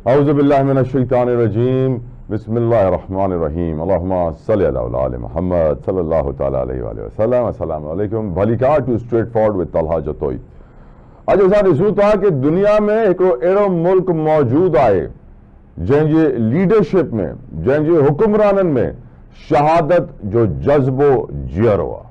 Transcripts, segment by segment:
औज़ुबिल्लाहिमिनश्शैतानिर्रजीम बिस्मिल्लाहिर्रहमानिर्रहीम अल्लाहुम्मा सल्लि अला आलि मुहम्मद सल्लल्लाहु तआला अलैहि वसल्लम। अस्सलामु अलैकुम। भलीकार too straightforward with Talha Jatoi. अॼु असां ॾिसूं था कि दुनिया में हिकिड़ो अहिड़ो मुल्क मौजूदु आहे जंहिंजे लीडरशिप में, जंहिंजे हुक्मराननि में शहादत जो जज़्बो जीअरो आहे,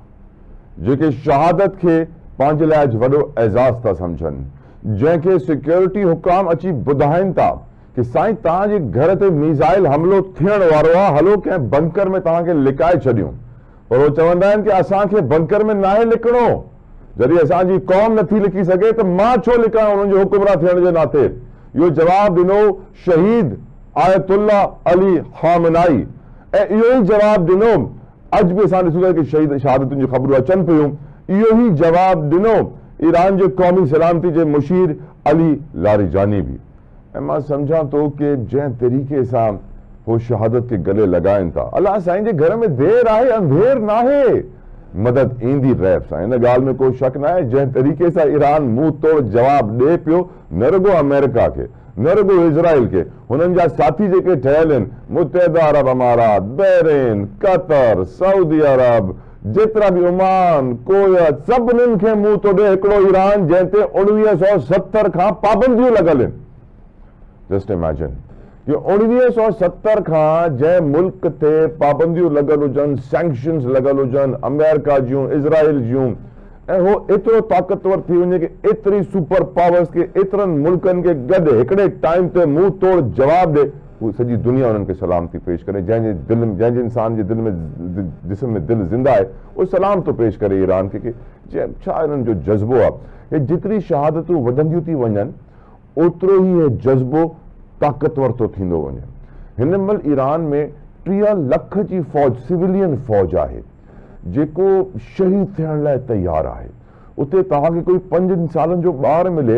जेके शहादत खे पंहिंजे लाइ वॾो एज़ाज़ था सम्झनि, जंहिंखे सिक्योरिटी हुकाम अची ॿुधाइनि था कि साईं तव्हांजे घर ते मिसाइल हमिलो थियण वारो आहे, हलो कंहिं बंकर में तव्हांखे लिकाए छॾियूं। पर उहे चवंदा आहिनि कि असांखे बंकर में नाहे लिकणो, जॾहिं असांजी क़ौम नथी लिकी सघे त मां छो लिकां उन्हनि जो हुकुमरान थियण जे नाते। इहो जवाबु ॾिनो शहीद आयतुल्लाह अली ख़ामेनी ऐं इहो ई जवाबु ॾिनो, अॼु बि असां ॾिसूं था कि शहीद शहादतुनि जी ख़बरूं अचनि पियूं, इहो ई जवाबु ॾिनो ईरान जे क़ौमी सलामती जे मुशीर अली लारिजानी बि। ऐं मां सम्झां थो कि जंहिं तरीक़े सां उहे शहादत खे गले लॻाइनि था, अलाह साईं जे घर में देरि आहे अंधेर नाहे, मदद ईंदी रैब सां, हिन ॻाल्हि में को शक न आहे। जंहिं तरीक़े सां ईरान मुंहुं तोड़ जवाबु ॾिए पियो, न रुॻो अमेरिका खे, न रुॻो इज़राइल खे, हुननि जा साथी जेके ठहियल आहिनि, मुत्तहिदा अरब अमारात, बहरीन, कतर, सऊदी अरब, जेतिरा बि ओमान, कोवैत, सभिनीनि खे मुंहुं तोड़े हिकिड़ो ईरान जंहिं ते 1970 खां पाबंदियूं लॻल आहिनि। जस्ट इमेजिन कि 1970 खां जंहिं मुल्क ते पाबंदियूं लॻल हुजनि, सैंक्शन्स लॻल हुजनि, अमेरिका जूं, इज़राइल जूं, ऐं हो एतिरो ताक़तवर थी वञे कि एतिरी सुपर पावर्स खे, एतिरनि मुल्कनि खे गॾु हिकिड़े टाइम ते मुंहुं तोड़ जवाबु ॾे, उहा सॼी दुनिया उन्हनि खे सलाम थी पेश करे। जंहिंजे इंसान जे दिलि में, जिस्म में दिलि ज़िंदा आहे, उहो सलाम थो पेश करे ईरान खे कि छा इन्हनि जो जज़्बो आहे। हे जेतिरी शहादतूं वधंदियूं थी वञनि, ओतिरो ई हे जज़्बो ताक़तवर थो थींदो वञे। हिन महिल ईरान में 30 लख जी फ़ौज, सिविलियन फ़ौज आहे, जेको शहीद थियण लाइ तयारु आहे। उते तव्हांखे कोई 5 सालनि जो ॿार मिले,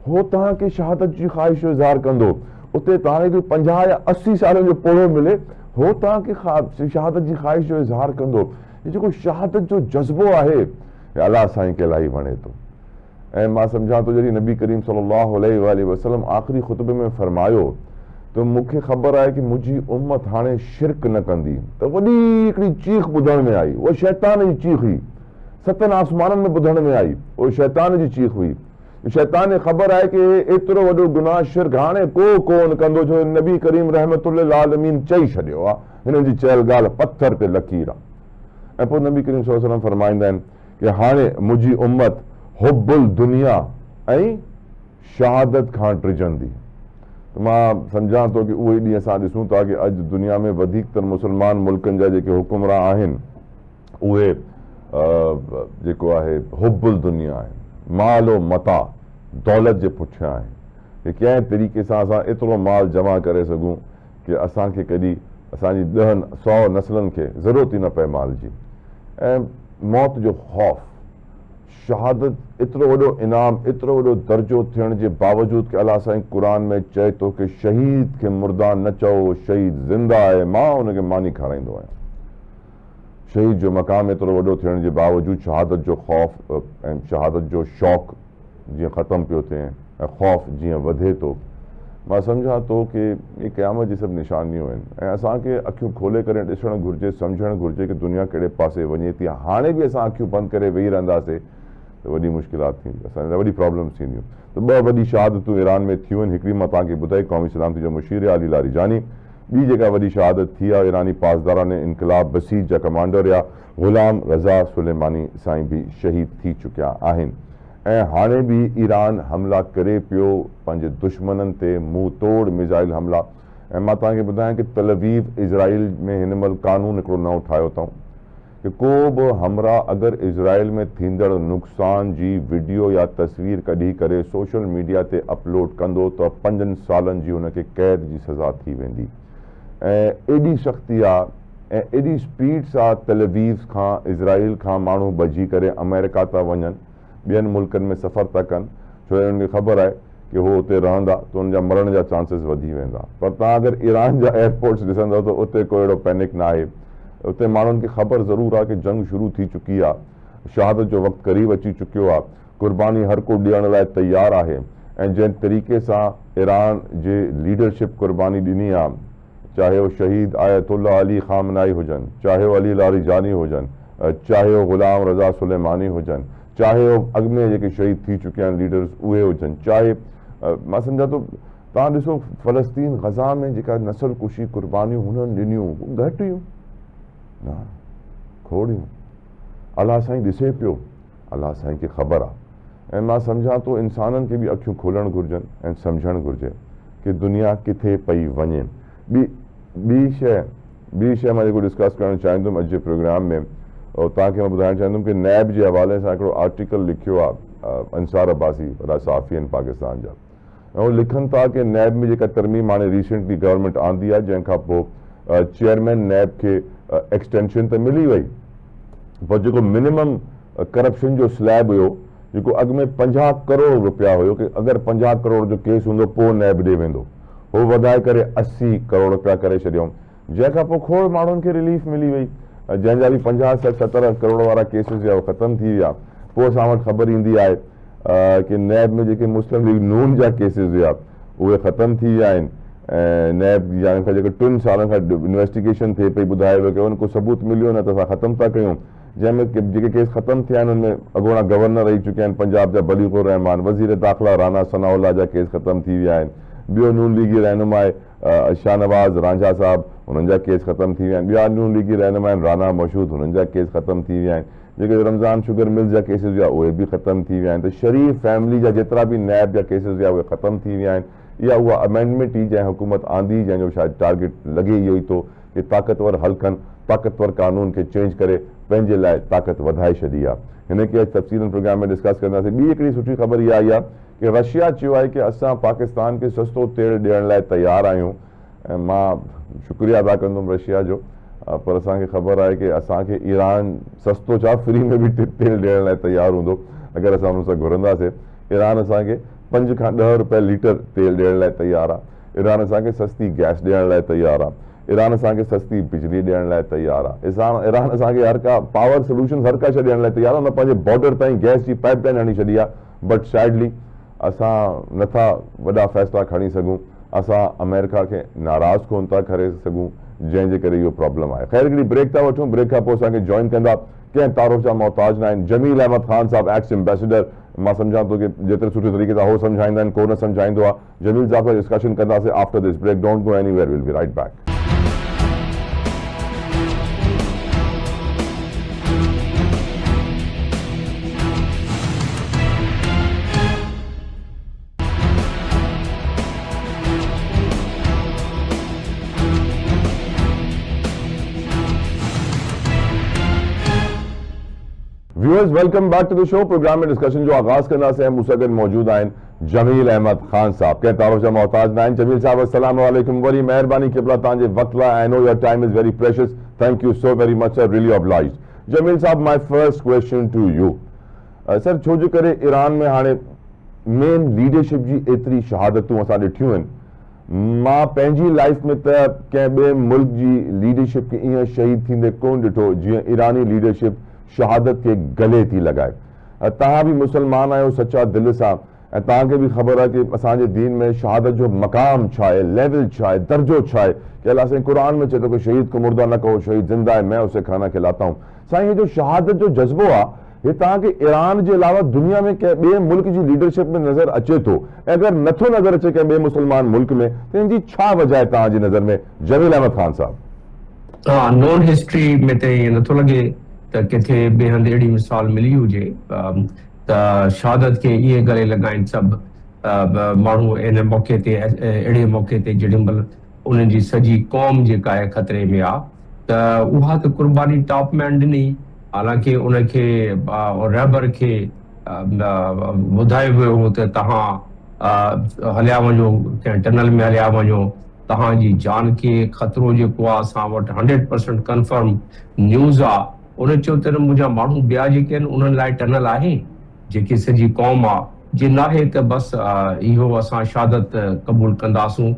हो तव्हांखे शहादत जी ख़्वाहिश जो इज़हार कंदो। उते तव्हांखे कोई 50 या 80 सालनि जो पोड़ो मिले, हो तव्हांखे शहादत जी ख़्वाहिश जो इज़हार कंदो। हे जेको शहादत जो जज़्बो आहे, अलाह साईं खे इलाही वणे थो। ऐं मां सम्झां थो जॾहिं नबी करीम सल्लल्लाहु अलैहि वसल्लम आख़िरी ख़ुतबे में फरमायो त मूंखे ख़बर आहे कि मुंहिंजी उम्मत हाणे शिरक न कंदी, त वॾी हिकिड़ी चीख ॿुधण में आई। उहा शैतान जी चीख हुई, 7 आसमाननि में ॿुधण में आई, उहा शैतान जी चीख हुई। शैतान खे ख़बर आहे कि एतिरो वॾो गुनाह शिरक हाणे को कोन कंदो, छो नबी करीम रहमतुल्लिल आलमीन चई छॾियो आहे, हिननि जी चयल ॻाल्हि पत्थर ते लकीर आहे। ऐं पोइ नबी करीम सल्लल्लाहु अलैहि वसल्लम फरमाईंदा आहिनि कि हाणे मुंहिंजी उम्मत हुब्बुल दुनिया ऐं शहादत खां ड्रिजंदी। त मां सम्झां थो कि उहे ॾींहं असां ॾिसूं था कि अॼु दुनिया में वधीकतर मुस्लमान मुल्कनि जा जेके हुकुमरान आहिनि, उहे जेको आहे हुब्बुल दुनिया आहे, माल मता, दौलत जे पुठियां आहे कि कंहिं तरीक़े सां असां एतिरो माल जमा करे सघूं कि असांखे कॾहिं असांजी 100 नस्लनि खे ज़रूरत ई न पए माल जी। ऐं मौत जो ख़ौफ़, शहादत एतिरो वॾो इनाम, एतिरो वॾो दर्जो थियण जे बावजूदि कि अलाह साईं क़ुरान में चए थो कि शहीद खे मुर्दा न चओ, शहीद ज़िंदा आहे, मां हुनखे मानी खाराईंदो आहियां। शहीद जो मक़ाम एतिरो वॾो थियण जे बावजूदि शहादत जो ख़ौफ़ ऐं शहादत जो शौक़ु जीअं ख़तमु पियो थिए ऐं ख़ौफ़ जीअं वधे थो, मां सम्झां थो कि इहे क़यामत जी सभु निशानियूं आहिनि। ऐं असांखे अखियूं खोले करे ॾिसणु घुरिजे, सम्झणु घुरिजे कि दुनिया कहिड़े पासे वञे थी। हाणे बि असां अखियूं बंदि करे वेही रहंदासीं त वॾी मुश्किलात थींदी, असांजे लाइ वॾी प्रॉब्लम्स थींदियूं। त 2 वॾी शहादतूं ईरान में थियूं आहिनि। हिकिड़ी मां तव्हांखे ॿुधाई, क़ौमी सलामती जो मुशीर अली लारिजानी। ॿी जेका वॾी शहादत थी आहे, ईरानी पासदारान इनक़लाब बसीज जा कमांडर या ग़ुलाम रज़ा सुलेमानी साईं बि शहीद थी चुकिया आहिनि। ऐं हाणे बि ईरान हमला करे पियो पंहिंजे दुश्मननि ते, मुंहुं तोड़ मिसाइल हमला। ऐं मां तव्हांखे ॿुधायां कि तल अवीव इज़राइल में हिन महिल कानून हिकिड़ो नओं ठाहियो अथऊं कि को बि हमरा अगरि इज़राइल में थींदड़ नुक़सान जी वीडियो या तस्वीर कढी करे सोशल मीडिया ते अपलोड कंदो त 5 सालनि जी हुनखे कैद जी सज़ा थी वेंदी। ऐं एॾी सख़्ती आहे ऐं एॾी स्पीड सां तल अवीव खां, इज़राइल खां माण्हू भॼी करे अमेरिका था वञनि, ॿियनि मुल्कनि में सफ़र था कनि, छो हुननि खे ख़बर आहे कि हो उते रहंदा त हुन जा मरण जा चांसिस वधी वेंदा। पर तव्हां अगरि ईरान जा एयरपोर्ट्स ॾिसंदव त उते को अहिड़ो पैनिक न आहे। उते माण्हुनि खे ख़बर ज़रूर आहे कि जंग शुरू थी चुकी आहे, शहादत जो वक़्तु क़रीब अची चुकियो आहे, क़ुर्बानी हर को ॾियण लाइ तयारु आहे। ऐं जंहिं तरीक़े सां ईरान जे लीडरशिप क़ुर्बानी ॾिनी आहे, चाहे वो शहीद आयतुल्लाह अली ख़ामनाई हुजनि, चाहे वो अली लारिजानी हुजनि, चाहे वो ग़ुलाम रज़ा सुलेमानी हुजनि, चाहे वो अॻु में जेके शहीद थी चुकिया आहिनि लीडर्स उहे हुजनि, चाहे मां सम्झां थो तव्हां ॾिसो फ़लस्तीन ग़ज़ा में जेका नस्ल कुशी क़ुर्बानियूं हुननि ॾिनियूं घटि हुयूं न, खोड़ हुयूं। अलाह साईं ॾिसे पियो, अलाह साईं खे ख़बर आहे। ऐं मां सम्झां थो इंसाननि खे बि अखियूं खोलणु घुरिजनि ऐं सम्झणु घुरिजे कि दुनिया किथे पई वञे। ॿी शइ मां जेको डिस्कस करणु चाहींदुमि अॼु जे प्रोग्राम में, और तव्हांखे मां ॿुधाइणु चाहींदुमि कि नैब जे हवाले सां हिकिड़ो आर्टिकल लिखियो आहे अंसार अब्बासी, वॾा साफ़ी आहिनि पाकिस्तान जा, ऐं उहे लिखनि था कि नैब में जेका तरमीम हाणे रिसेंटली गवर्नमेंट आंदी आहे, जंहिंखां पोइ चेयरमैन नैब खे एक्सटेंशन त मिली वई, पर जेको मिनिमम करप्शन जो स्लैब हुयो, जेको अॻु में 50 करोड़ रुपया हुयो कि अगरि 50 करोड़ जो केस हूंदो पोइ नैब ॾे वेंदो, हो वधाए करे 80 करोड़ रुपया करे छॾियऊं, जंहिंखां पोइ खोड़ माण्हुनि खे रिलीफ मिली वई। जंहिंजा बि 50-70 करोड़ वारा केसिस हुआ ख़तमु थी विया। पोइ असां वटि ख़बर ईंदी आहे कि नैब में जेके मुस्लिम लीग नून जा केसिस हुआ उहे ख़तमु थी विया आहिनि। ऐं नैब यानी खां जेके 2 सालनि खां इन्वेस्टिगेशन थिए पई, ॿुधायो वियो कि उनको सबूत मिलियो न त असां ख़तमु था कयूं, जंहिंमें जेके केस ख़तमु थिया आहिनि उनमें अॻोणा गवर्नर रही चुकिया आहिनि पंजाब जा बलीगुर रहमान, वज़ीर दाख़िला राना सनाउल्लाह जा केस ख़तमु थी विया आहिनि, ॿियो नून लीगी रहनुमा शाहनवाज़ रांझा साहिबु उन्हनि जा केस ख़तमु थी विया आहिनि, ॿिया नून लीगी रहनुमा आहिनि राना मशहूद हुननि जा केस ख़तमु थी विया आहिनि, जेके रमज़ान शुगर मिल्स जा केसिस हुआ उहे बि ख़तमु थी विया आहिनि। त शरीफ़ फैमिली जा जेतिरा बि नैब जा केसिस हुआ उहे ख़तमु थी विया आहिनि। इहा उहा अमेंडमेंट ई जंहिं हुकूमत आंदी, जंहिंजो शायदि टारगेट लॻे इहो ई थो कि ताक़तवर हल्कनि ताक़तवर कानून खे चेंज करे पंहिंजे लाइ ताक़त वधाए छॾी आहे। हिन खे तफ़सीलन प्रोग्राम में डिस्कस कंदासीं। ॿी हिकिड़ी सुठी ख़बर इहा आई आहे कि रशिया चयो आहे कि असां पाकिस्तान खे सस्तो तेल ॾियण लाइ तयारु आहियूं, ऐं मां शुक्रिया अदा कंदुमि रशिया जो, पर असांखे ख़बर आहे कि असांखे ईरान सस्तो छा फ्री में बि तेल ॾियण लाइ तयारु हूंदो अगरि असां हुन सां घुरंदासीं। ईरान असांखे 5 खां 10 रुपए लीटर तेल ॾियण लाइ तयारु आहे, ईरान असांखे सस्ती गैस ॾियण लाइ तयारु आहे, ईरान असांखे सस्ती बिजली ॾियण लाइ तयारु आहे, ईरान असांखे हर का पावर सोल्यूशन हर का शइ ॾियण लाइ तयारु आहे। उन पंहिंजे बॉर्डर ताईं गैस जी पाइप लाइन हणी छॾी आहे, बट सैडली असां नथा वॾा फ़ैसिला खणी सघूं, असां अमेरिका खे नाराज़ कोन था करे सघूं, जंहिंजे करे इहो प्रॉब्लम आहे। ख़ैर हिकिड़ी ब्रेक था वठूं, ब्रेक खां पोइ असांखे जॉइन कंदा कंहिं तारुफ़ जा मोहताज न आहिनि, जमील अहमद ख़ान साहिबु एक्स एम्बेसडर। मां सम्झां थो कि जेतिरे सुठे तरीक़े सां हो सम्झाईंदा आहिनि कोन सम्झाईंदो आहे। जमील साहिब सां डिस्कशन कंदासीं after this break. Don't go anywhere, will be right back. Viewers welcome back to the show. Programme में डिस्कशन जो आगाज करना से मूंसां गॾु मौजूद आहिनि जमील अहमद ख़ान साहब, कंहिं तारुफ़ जा मोहताज न आहिनि। जमील साहब अस्सलाम वालेकुम, वरी महिरबानी क़िबला तव्हांजे वक़्त लाइ। I know your time is very precious, thank you so very much sir, really obliged. Jamil साहब, my first question to you sir, छो जे करे ईरान में हाणे मेन लीडरशिप जी एतिरी शहादतूं असां ॾिठियूं आहिनि, मां पंहिंजी लाइफ में त कंहिं ॿिए मुल्क जी लीडरशिप खे ईअं शहीद थींदे कोन ॾिठो जीअं ईरानी लीडरशिप शहादत के गले थी लगाए। तव्हां भी मुसलमान आहियो सच्चा दिल सां, ऐं तव्हांखे भी ख़बर आहे कि असांजे दीन में शहादत जो मक़ाम छा आहे, लेवल छा आहे, दर्जो छा आहे। कि अल्लाह साईं क़ुरान में चए थो कि शहीद को मुर्दा न कहो, शहीद जिंदा है, मैं उसे खाना खिलाता हूँ। साईं ये जो शहादत जो जज्बो आहे, ये तव्हांखे ईरान जे अलावा दुनिया में कंहिं ॿिए मुल्क जी लीडरशिप में नज़र अचे थो, ऐं अगरि नथो नज़र अचे कंहिं ॿिए मुसलमान मुल्क में, त हिन जी छा वजह आहे तव्हांजी नज़र में जमील अहमद ख़ान साहब? नॉन हिस्ट्री में त ईअं नथो लॻे त किथे ॿिए हंधि अहिड़ी मिसाल मिली हुजे त शहादत खे ईअं गले लॻाइनि सभु माण्हू इन मौक़े ते, अहिड़े मौक़े ते जेॾी महिल उन्हनि जी सॼी क़ौम जेका आहे ख़तरे में आहे, त उहा त कुर्बानी टॉप मैन ॾिनी। हालांकि उनखे रहबर खे ॿुधायो वियो हो त तव्हां हलिया वञो, कंहिं टनल में हलिया वञो, तव्हांजी जान खे ख़तरो जेको आहे असां वटि 100% कंफर्म न्यूज़ आहे। उन चयो त मुंहिंजा माण्हू ॿिया जेके आहिनि उन्हनि लाइ टनल आहे, जेकी सॼी क़ौम आहे, जे नाहे त बसि इहो असां शहादत क़बूल कंदासूं,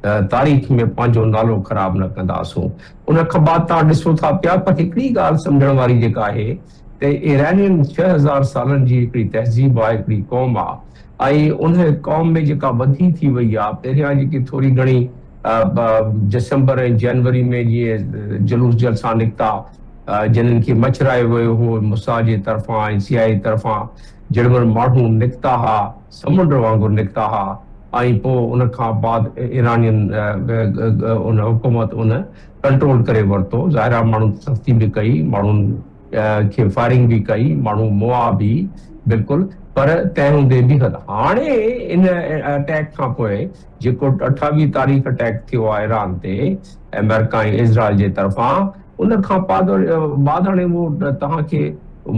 तारीख़ में पंहिंजो नालो ख़राब न कंदासूं। उन खां बाद तव्हां ॾिसो था पिया, पर हिकिड़ी ॻाल्हि सम्झण वारी जेका आहे त ईरानियुनि 6000 सालनि जी हिकिड़ी तहज़ीब आहे, हिकिड़ी क़ौम आहे, ऐं उन क़ौम में जेका वधी थी वई आहे पहिरियां जेकी थोरी घणी दिसंबर ऐं जनवरी में जीअं जुलूस जलसा निकिता जिन्हनि खे मछरायो वियो हो मुसा जे तरफ़ां ऐं CIA तरफ़ां जहिड़े माण्हू निकिता हुआ समुंड वांगुरु निकिता हुआ ऐं पोइ उन खां बाद ईरानियन उन हुकूमत उन कंट्रोल करे वरितो ज़ाहिर माण्हू सख़्ती बि कई माण्हुनि खे फायरिंग बि कई माण्हू मुआ बि बिल्कुलु पर तंहिं हूंदे बि हाणे इन अटैक खां पोइ जेको 28 तारीख़ अटैक थियो आहे ईरान ते अमेरिका ऐं इज़राइल जे तरफ़ां उन खां बाद हाणे उहो तव्हांखे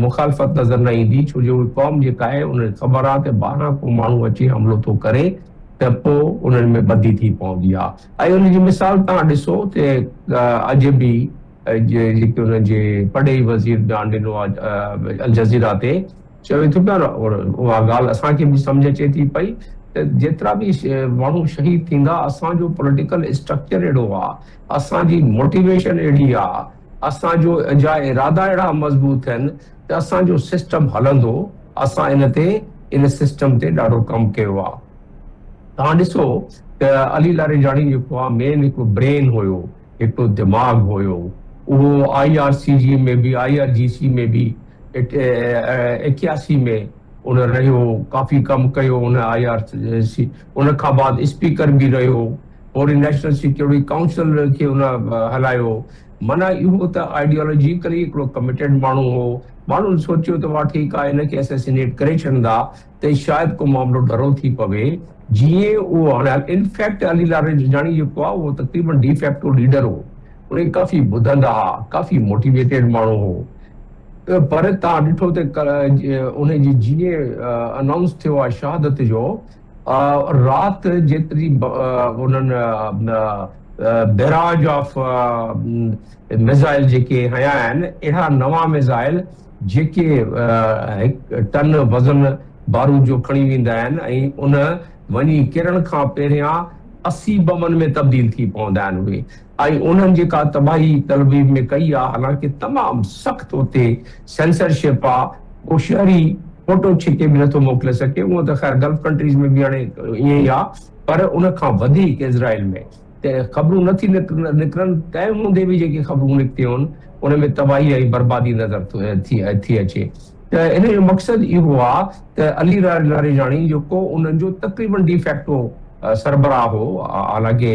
मुखालफ़त नज़र न ईंदी छो जो क़ौम जेका आहे उन ख़बर आहे त ॿाहिरां को माण्हू अची हमलो थो करे त पोइ उन्हनि में ॿधी थी पवंदी आहे ऐं उनजी मिसाल तव्हां ॾिसो त अॼु बि जेके उनजे पढ़े वज़ीर बयानु ॾिनो आहे अल जज़ीरा ते चवे थो पियो उहा ॻाल्हि असांखे बि सम्झ अचे थी पई त जेतिरा बि माण्हू शहीद थींदा असांजो पॉलिटिकल स्ट्रक्चर अहिड़ो आहे असांजी मोटिवेशन अहिड़ी आहे असांजो जा इरादा अहिड़ा मज़बूत आहिनि त असांजो सिस्टम हलंदो असां इन सिस्टम ते ॾाढो कमु कयो आहे तव्हां ॾिसो त अली लारेजानी जेको आहे मेन हिकु ब्रेन हुयो हिकु दिमाग़ हुयो उहो IRCG में बि IRGC में बि 81 में उन रहियो काफ़ी कमु कयो उन IRC उन खां बाद स्पीकर बि रहियो वरी नेशनल सिक्योरिटी काउंसिल खे उन हलायो माना इहो त आइडियोलॉजिकली हिकिड़ो कमिटेड माण्हू हो माण्हुनि सोचियो त वाह ठीकु आहे हिनखे असैसिनेट करे छॾींदा त शायदि को मामिलो डरो थी पवे जीअं उहो हाणे इनफैक्ट अली लारेजानी जेको आहे उहो तक़रीबन डिफैक्टो लीडर हो उन काफ़ी ॿुधंदा हुआ काफ़ी मोटिवेटेड माण्हू हो पर तव्हां ॾिठो त उनजी जीअं अनाउंस थियो आहे शहादत जो राति जेतिरी उन्हनि बैराज ऑफ मिसाइल जेके हया आहिनि अहिड़ा नवां मिसाइल जेके टन वज़न बारूद जो खणी वेंदा आहिनि ऐं उन वञी किरण खां पहिरियां 80 बमनि में तब्दील थी पवंदा आहिनि उहे ऐं उन्हनि जेका तबाही तलबीब में कई आहे हालांकि तमामु सख़्तु उते सेंसरशिप आहे को शहरी फोटो छिके बि नथो मोकिले सघे उहो त ख़ैर गल्फ कंट्रीज़ में बि हाणे ईअं ई आहे पर उन खां वधीक इज़राइल में त ख़बरूं नथी निकिरनि तंहिं हूंदे बि जेके ख़बरूं निकितियूं आहिनि उन में तबाही ऐं बर्बादी नज़र थी अचे त इन जो मक़सदु इहो आहे त अली लारेजानी जेको उन्हनि जो तक़रीबन डिफैक्टो सरबराह हो हालांकि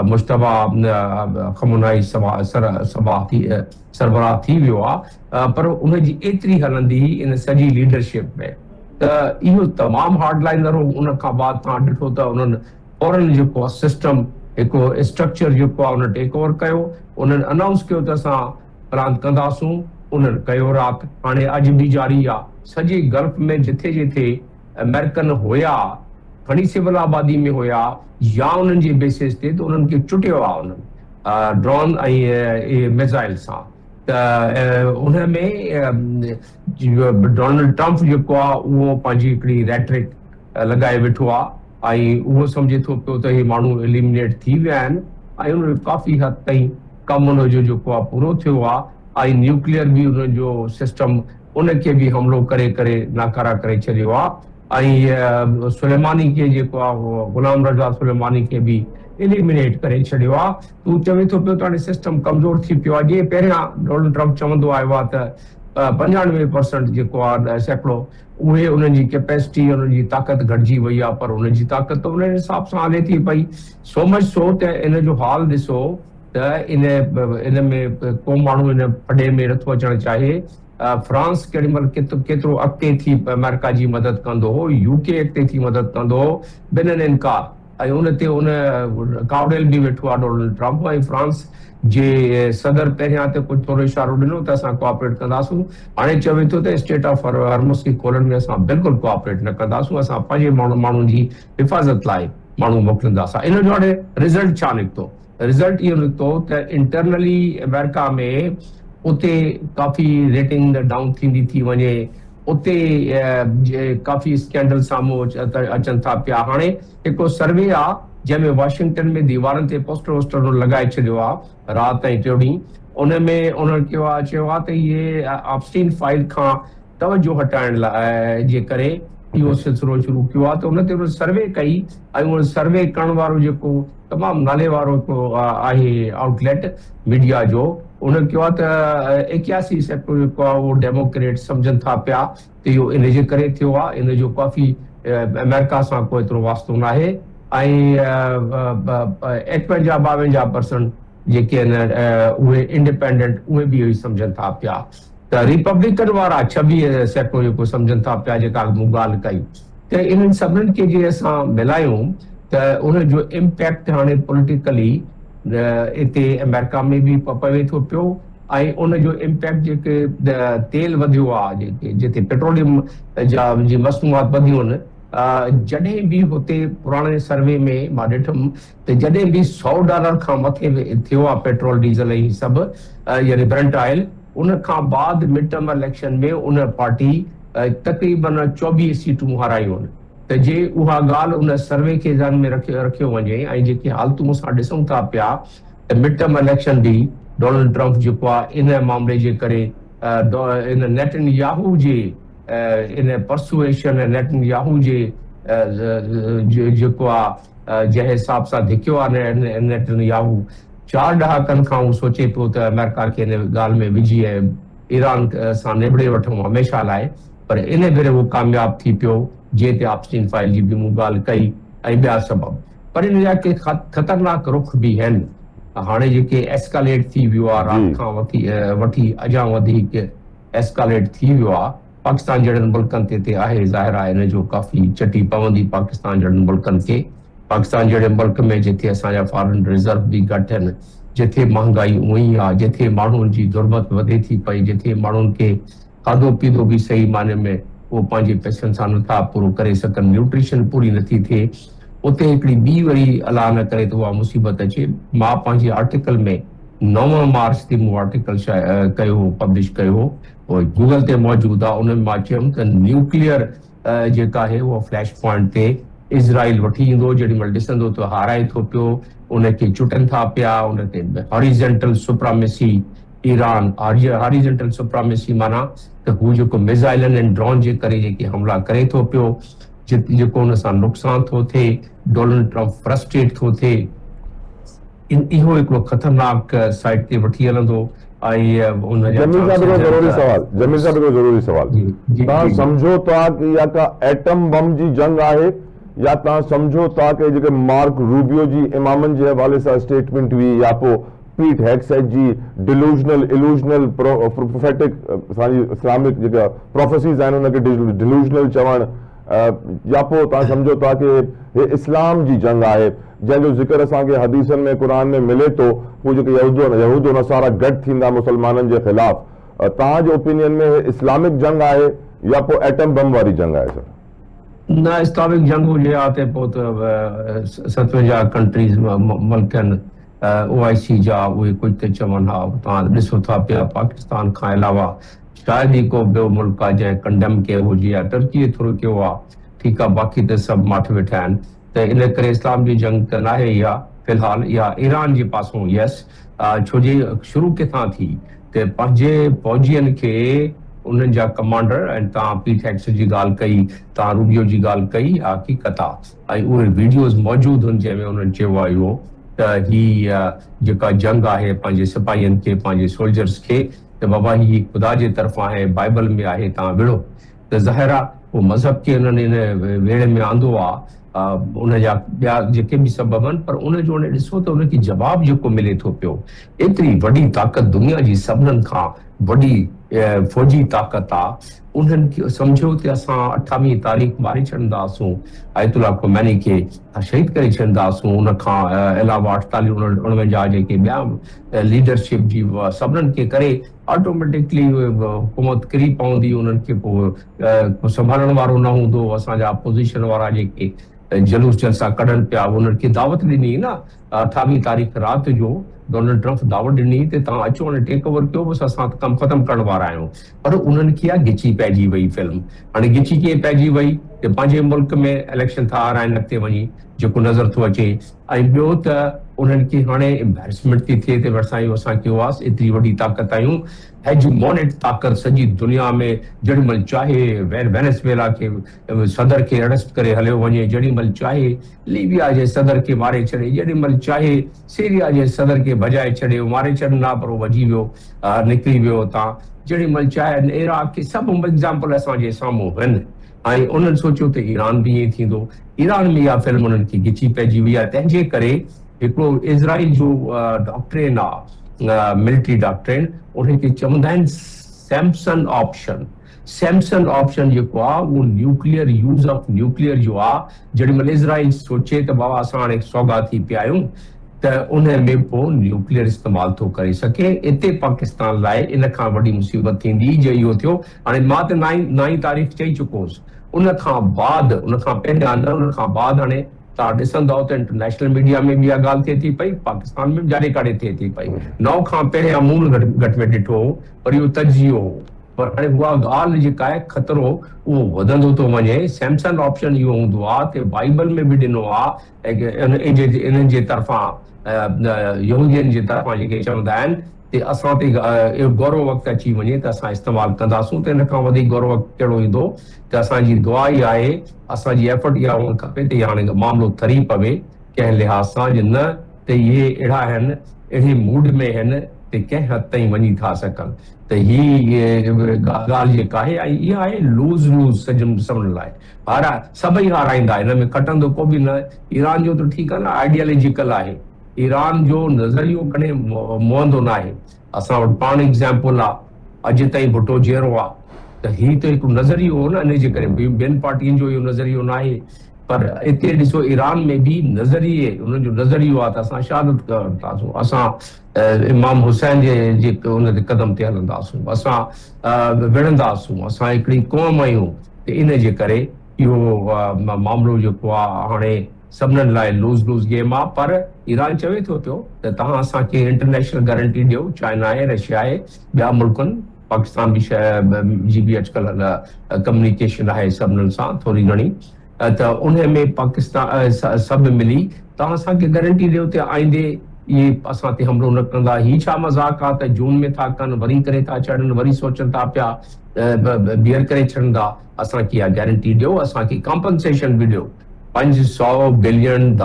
मुश्तबा खमुनाई सरबराह थी वियो आहे पर उनजी एतिरी हलंदी इन सॼी लीडरशिप में त इहो तमामु हार्डलाइनर हो उन खां बाद तव्हां ॾिठो त उन्हनि फौरन जेको आहे सिस्टम हिकु स्ट्रक्चर जेको आहे उन टेक ओवर कयो उन्हनि अनाउंस कयो त असां प्लान कंदासूं उन्हनि कयो राति हाणे अॼु बि जारी आहे सॼे गल्फ में जिथे जिथे अमेरिकन हुया घणी सिविल आबादी में हुया या उन्हनि जे बेसिस ते त उन्हनि खे चुटियो आहे उन्हनि ड्रोन ऐं मिसाइल सां त उन में डोनाल्ड ट्रम्प जेको आहे उहो पंहिंजी हिकिड़ी रेटरिक लॻाए वेठो आहे ऐं उहो सम्झे थो पियो त इहे माण्हू एलिमिनेट थी विया आहिनि ऐं उन काफ़ी हद ताईं कमु उनजो जेको आहे पूरो थियो आहे ऐं न्यूक्लियर बि उनजो सिस्टम उनखे बि हमलो करे करे नाकारा करे छॾियो आहे ऐं सुलेमानी खे जेको आहे गुलाम रज़ा सुलेमानी खे बि एलिमिनेट करे छॾियो आहे तूं चवे थो पियो त हाणे सिस्टम कमज़ोर थी पियो आहे जीअं पहिरियां डोनाल्ड ट्रम्प चवंदो आयो आहे त 95% जेको आहे सैकड़ो उहे उन्हनि जी कैपेसिटी उन्हनि जी ताक़त घटिजी वई आहे पर उन्हनि जी ताक़त उन हिसाब सां हले थी पई सो मच सो त इन जो हाल ॾिसो त इन में को माण्हू इन पॾे में नथो अचणु चाहे फ्रांस केॾी महिल केतिरो अॻिते थी अमेरिका जी मदद कंदो हो UK अॻिते थी मदद कंदो हो ॿिन्हिनि इनकार ऐं उन ते उन कावड़ेल बि वेठो आहे डोनाल्ड ट्रम्प ऐं फ्रांस जे सदर पहिरियां त कुझु थोरो इशारो ॾिनो त असां कोऑपरेट कंदासूं हाणे चवे थो त स्टेट ऑफ हॉर्मुज़ खे खोलण में असां बिल्कुलु कोऑपरेट न कंदासूं असां पंहिंजे माण्हुनि जी हिफ़ाज़त लाइ माण्हू मोकिलींदासीं इन जो हाणे रिज़ल्ट छा निकितो रिज़ल्ट इहो निकितो त इंटरनली अमेरिका में उते काफ़ी रेटिंग डाउन थींदी थी वञे उते काफ़ी स्कैंडल साम्हूं अचनि था पिया हाणे हिकिड़ो सर्वे आहे जंहिंमें वाशिंगटन में दीवारनि ते पोस्टर वोस्टर लॻाए छॾियो आहे राति ऐं टियों ॾींहुं उन में उन्हनि चयो आहे त इहे ऑब्स्टीन फाइल खां तवजो हटाइण लाइ जे करे इहो सिलसिलो शुरू कयो आहे त उन ते सर्वे कई ऐं उन सर्वे करण वारो जेको तमामु नाले वारो आहे आउटलेट मीडिया जो उन कयो आहे त 81% जेको आहे उहो डेमोक्रेट सम्झनि था पिया त इहो इन जे करे थियो आहे इन जो काफ़ी अमेरिका सां को एतिरो वास्तो न आहे ऐं 51-52% जेके आहिनि उहे इंडिपेंडेंट उहे बि इहो ई सम्झनि था पिया त रिपब्लिकन वारा 26% जेको सम्झनि था पिया जेका मूं ॻाल्हि कई त इन्हनि सभिनीनि खे जे असां मिलायूं त उन जो इम्पैक्ट हाणे पॉलिटिकली हिते अमेरिका में बि पवे थो पियो ऐं उन जो इम्पैक्ट जेके तेल वधियो आहे जेके जिते पेट्रोलियम जा जी मसनूआत वधियूं आहिनि जॾहिं बि हुते पुराणे सर्वे में मां ॾिठुमि त जॾहिं बि $100 खां मथे थियो आहे पेट्रोल डीज़ल ऐं सभु यानी ब्रेंट ऑयल उन खां बाद मिड टर्म इलेक्शन में उन पार्टी तक़रीबन 24 सीटूं हारायूं आहिनि त जे उहा ॻाल्हि उन सर्वे खे ध्यान में रखियो वञे ऐं जेके हालतूं असां ॾिसूं था पिया त मिड टर्म इलेक्शन बि डोनाल्ड ट्रम्प जेको आहे इन मामले जे करे इन नेतन्याहू जे इन परसुएशन नेतन्याहू जे जेको आहे जंहिं हिसाब सां धिकियो आहे नेतन्याहू 4 ॾहाकनि खां उहो सोचे पियो त अमेरिका खे इन ॻाल्हि में विझी ऐं ईरान सां निबड़े वठूं हमेशह लाइ पर इन भेरे उहो कामयाबु थी पियो जे ते ऑप्स्टीन फाइल जी बि मूं ॻाल्हि कई ऐं ॿिया सबब पर इन जा के ख़तरनाक रुख बि आहिनि हाणे जेके एस्कालेट थी वियो आहे राति खां वठी अञा वधीक एस्कालेट थी वियो आहे पाकिस्तान जहिड़नि मुल्कनि ते आहे ज़ाहिर आहे इन जो काफ़ी चटी पवंदी पाकिस्तान जहिड़नि मुल्कनि खे पाकिस्तान जहिड़े मुल्क में जिथे असांजा फॉरेन रिजर्व बि घटि आहिनि जिथे महांगाई उहा ई आहे जिथे माण्हुनि जी ज़रूरत वधे थी पई जिथे माण्हुनि खे खाधो पीतो बि सही माने में उहो पंहिंजे पैसनि सां नथा पूरो करे सघनि न्यूट्रिशन पूरी नथी थिए उते हिकिड़ी ॿी वरी अलाह न करे त उहा मुसीबत अचे मां पंहिंजे आर्टिकल में 9 मार्च ते मूं आर्टिकल कयो पब्लिश कयो गूगल ते मौजूदु आहे उन में मां चयुमि त न्यूक्लियर जेका आहे उहा फ्लैश पॉइंट ते इज़राइल वठी ईंदो जेॾी महिल ॾिसंदो त हाराए थो पियो उनखे चुटनि था पिया उन ते हॉरिजेंटल सुप्रामेसी ईरान हॉरिजेंटल सुप्रामेसी माना त हू जेको मिसाइलनि ऐं ड्रोन जे करे जेके हमला करे थो पियो जेको हुन सां नुक़सान थो थिए डोनाल्ड ट्रम्प फ्रस्ट्रेट थो थिए इहो हिकिड़ो ख़तरनाक साइड ते वठी हलंदो जमील साहब हिकिड़ो ज़रूरी सवाल तव्हां सम्झो था कि या का एटम बम जी जंग आहे या तव्हां सम्झो था कि जेके मार्क रूबियो जी इमामनि जे हवाले सां स्टेटमेंट हुई या पोइ पीट हेग्सेट जी इल्यूजनल प्रोफेटिक असांजी इस्लामिक जेका प्रोफेसीज़ आहिनि उनखे डिल्यूजनल चवणु या पोइ तव्हां सम्झो था कि हे इस्लाम जी जंग आहे जंहिंजो ज़िक्र असांखे हदीसनि में क़ुर में मिले थो हू जेके यहूद नसारा गॾु थींदा मुसलमाननि जे ख़िलाफ़ तव्हांजे ओपिनियन में हे इस्लामिक जंग आहे या पोइ एटम बम वारी जंग आहे सर न इस्लामिक जंग हुजे हा त पोइ त 57 कंट्रीज़ मुल्क आहिनि OIC जा उहे कुझु त चवनि हा तव्हां ॾिसो था पिया पाकिस्तान खां अलावा शायदि ई को ॿियो मुल्क आहे जंहिं कंडम कयो हुजे या टर्कीअ थोरो कयो आहे ठीकु आहे बाक़ी त सभु माठि वेठा आहिनि त इन करे इस्लाम जी जंग त न आहे इहा फ़िलहाल इहा ईरान जे पासों यस छो जे शुरू किथां थी त पंहिंजे फ़ौजियुनि खे उन्हनि जा कमांडर ऐं तव्हां पीट हेग्सेट जी ॻाल्हि कई तव्हां रूबियो जी ॻाल्हि कई हक़ीक़त आहे ऐं उहे वीडियोज़ मौजूदु आहिनि जंहिंमें उन्हनि चयो आहे इहो त ही जेका जंग आहे पंहिंजे सिपाहियुनि खे पंहिंजे सोल्जर्स खे त बाबा ही ख़ुदा जे तरफ़ां आहे बाइबल में आहे तव्हां विढ़ो त ज़ाहिर आहे उहो मज़हब खे उन्हनि इन वेड़े में आंदो आहे उन जा ॿिया जेके बि सबब आहिनि पर उन जो हाणे ॾिसो त उनखे जवाबु जेको मिले थो पियो एतिरी वॾी ताक़त दुनिया जी सभिनीनि खां वॾी फ़ौजी ताक़त आहे उन्हनि खे सम्झो त असां 28 तारीख़ मारे छॾींदासूं आयतुल्ला ख़ुमैनी खे शहीद करे छॾींदासूं उन खां अलावा 48-49 जेके ॿिया लीडरशिप जी सभिनीनि खे करे ऑटोमेटिकली हुकूमत किरी पवंदी उन्हनि खे पोइ संभालण वारो न हूंदो असांजा अपोज़िशन वारा जेके जलूस जलसा कढनि पिया उन्हनि खे दावत ॾिनी न 28 तारीख़ राति जो डोनाल्ड ट्रम्प दावत ॾिनी त तव्हां अचो हाणे टेक ओवर कयो बसि असां कमु ख़तमु करण वारा आहियूं पर उन्हनि खे आहे गिची पइजी वई फिल्म हाणे गिची कीअं पइजी वई त पंहिंजे मुल्क में इलेक्शन था हाराइनि अॻिते वञी जेको नज़र थो अचे ऐं ॿियो त उन्हनि खे हाणे एम्बेरसमेंट थी थिए ते वरसां असां कयो आहे एतिरी वॾी ताक़त आहियूं हेजमोनिक ताक़त सॼी दुनिया में जेॾी महिल चाहे वेनेज़ुएला के सदर खे अरेस्ट करे हलियो वञे जेॾी महिल चाहे लीबिया जे सदर खे मारे छॾे जेॾी महिल चाहे सीरिया जे सदर खे भॼाए छॾे मारे छॾंदा पर उहो भॼी वियो निकिरी वियो हुतां जेॾी महिल चाहे इराक के सभु एग्ज़ाम्पल असांजे साम्हूं आहिनि ऐं उन्हनि सोचियो त ईरान बि ईअं थींदो ईरान में इहा फिल्म उन्हनि खे गिची पइजी वई आहे तंहिंजे करे हिकिड़ो इज़राइल जो डॉक्ट्रिन आहे मिलिट्री डॉक्ट्रिन उनखे चवंदा आहिनि सैमसन ऑप्शन जेको आहे उहो न्यूक्लियर यूज़ ऑफ न्यूक्लियर जो आहे जेॾी महिल इज़राइल सोचे त बाबा असां हाणे सौगा थी पिया आहियूं त उन में पोइ न्यूक्लियर इस्तेमालु थो करे सघे इते पाकिस्तान लाइ इन खां वॾी मुसीबत थींदी जो इहो थियो हाणे मां त 9 तारीख़ चई चुको हुउसि उन खां पहिरियां न उन खां बाद हाणे तव्हां ॾिसंदव त इंटरनेशनल मीडिया में बि इहा ॻाल्हि थिए थी पई पाकिस्तान में जाॾे काॾे थिए थी पई 9 खां पहिरियां मूं घटि में ॾिठो पर इहो तजियो पर हाणे उहा ॻाल्हि जेका आहे ख़तरो उहो वधंदो थो वञे सैमसन ऑप्शन इहो हूंदो आहे त बाइबल में बि ॾिनो आहे इन्हनि जे तरफ़ां यहूदियुनि जे तरफ़ां जेके चवंदा आहिनि ते असां ते गौरव वक़्तु अची वञे त असां इस्तेमालु कंदासूं त इन खां वधीक गौरव वक़्तु कहिड़ो ईंदो त असांजी दुआ ई आहे असांजी एफर्ट इहा हुअणु खपे त हाणे मामिलो थरी पवे कंहिं लिहाज़ सां न त इहे अहिड़ा आहिनि अहिड़े मूड में आहिनि त कंहिं हद ताईं वञी था सघनि त ॻाल्हि जेका आहे इहा आहे लूज़ सभिनी लाइ सभई हाराईंदा हिन में खटंदो को बि न ईरान जो त ठीकु आहे न आइडियोलॉजिकल आहे ईरान जो नज़रियो कॾहिं मुहंदो न आहे असां वटि पाण एग्ज़ाम्पल आहे अॼु ताईं भुटो जहिड़ो आहे त हीउ त हिकु नज़रियो हो न इन जे करे ॿियनि पार्टियुनि जो इहो नज़रियो न आहे पर हिते ॾिसो ईरान में बि नज़रिए उन्हनि जो नज़रियो आहे त असां शहादत कंदासूं असां इमाम हुसैन जे उन ते क़दम ते हलंदासूं असां विढ़ंदासूं असां हिकिड़ी क़ौम आहियूं त इन जे करे इहो मामिलो जेको आहे हाणे सभिनीनि लाइ लूज़ गेम आहे पर ईरान चवे थो पियो त तव्हां असांखे इंटरनेशनल गारंटी ॾियो चाइना आहे रशिया आहे ॿिया मुल्कनि पाकिस्तान जी बि अॼुकल्ह कम्युनिकेशन आहे सभिनीनि सां थोरी घणी त उन में पाकिस्तान सभु मिली तव्हां असांखे गारंटी ॾियो त आईंदे इहे असां ते हमिलो न कंदा ही छा मज़ाक़ आहे त जून में था कनि वरी करे था छॾनि वरी सोचनि था पिया बीहर करे छॾंदा असांखे इहा गारंटी ॾियो असांखे कॉम्पनसेशन बि ॾियो $500 बिलियन